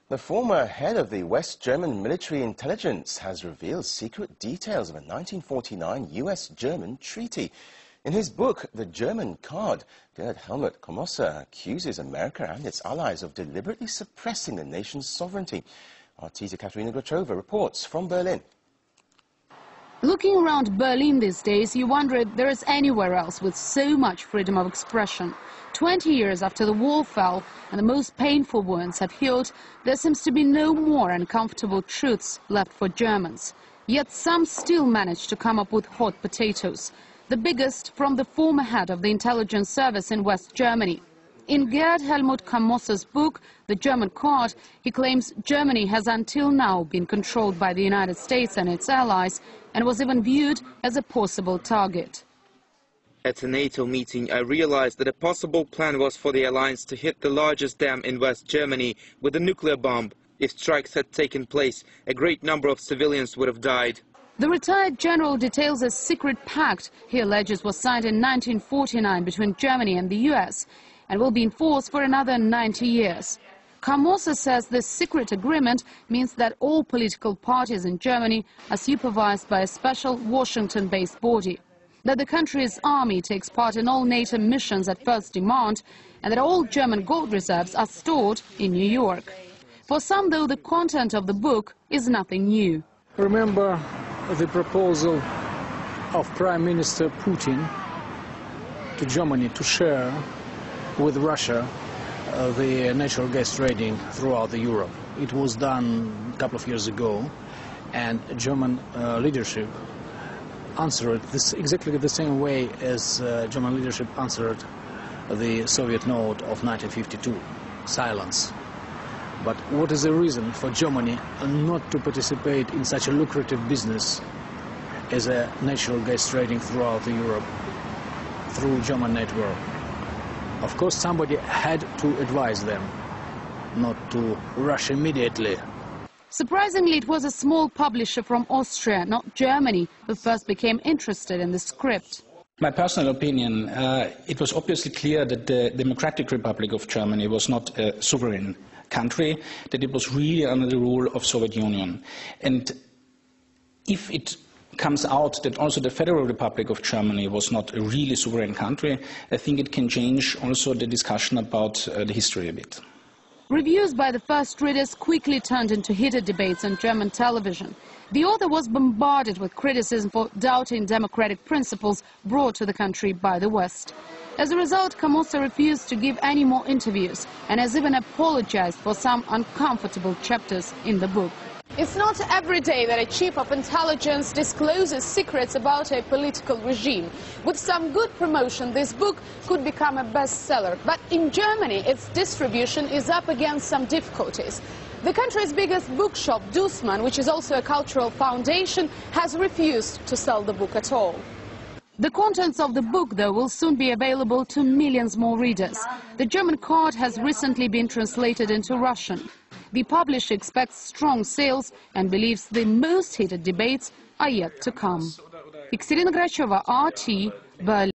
The former head of the West German military intelligence has revealed secret details of a 1949 US-German treaty. In his book, The German Card, Helmut Komosser accuses America and its allies of deliberately suppressing the nation's sovereignty. Our teaser Katerina Gochova reports from Berlin. Looking around Berlin these days, you wonder if there is anywhere else with so much freedom of expression. 20 years after the wall fell and the most painful wounds have healed, there seems to be no more uncomfortable truths left for Germans. Yet some still manage to come up with hot potatoes. The biggest from the former head of the intelligence service in West Germany. In Gerd Helmut Komosser's book, The German Card, he claims Germany has until now been controlled by the United States and its allies and was even viewed as a possible target. At a NATO meeting, I realized that a possible plan was for the alliance to hit the largest dam in West Germany with a nuclear bomb. If strikes had taken place, a great number of civilians would have died. The retired general details a secret pact he alleges was signed in 1949 between Germany and the US and will be in force for another 90 years. Komosser says this secret agreement means that all political parties in Germany are supervised by a special Washington-based body, that the country's army takes part in all NATO missions at first demand, and that all German gold reserves are stored in New York. For some, though, the content of the book is nothing new. Remember the proposal of Prime Minister Putin to Germany to share with Russia the natural gas trading throughout Europe. It was done a couple of years ago, and German leadership answered this exactly the same way as German leadership answered the Soviet note of 1952, silence. But what is the reason for Germany not to participate in such a lucrative business as a natural gas trading throughout Europe through German network? Of course, somebody had to advise them not to rush immediately. Surprisingly, it was a small publisher from Austria, not Germany, who first became interested in the script. My personal opinion, it was obviously clear that the Democratic Republic of Germany was not a sovereign country, that it was really under the rule of Soviet Union. And if it comes out that also the Federal Republic of Germany was not a really sovereign country, I think it can change also the discussion about the history a bit. Reviews by the first readers quickly turned into heated debates on German television. The author was bombarded with criticism for doubting democratic principles brought to the country by the West. As a result, Komosser refused to give any more interviews and has even apologized for some uncomfortable chapters in the book. It's not every day that a chief of intelligence discloses secrets about a political regime. With some good promotion, this book could become a bestseller. But in Germany, its distribution is up against some difficulties. The country's biggest bookshop, Dussmann, which is also a cultural foundation, has refused to sell the book at all. The contents of the book, though, will soon be available to millions more readers. The German Card has recently been translated into Russian. The publisher expects strong sales and believes the most heated debates are yet to come. Katerina Gochova, RT, Berlin.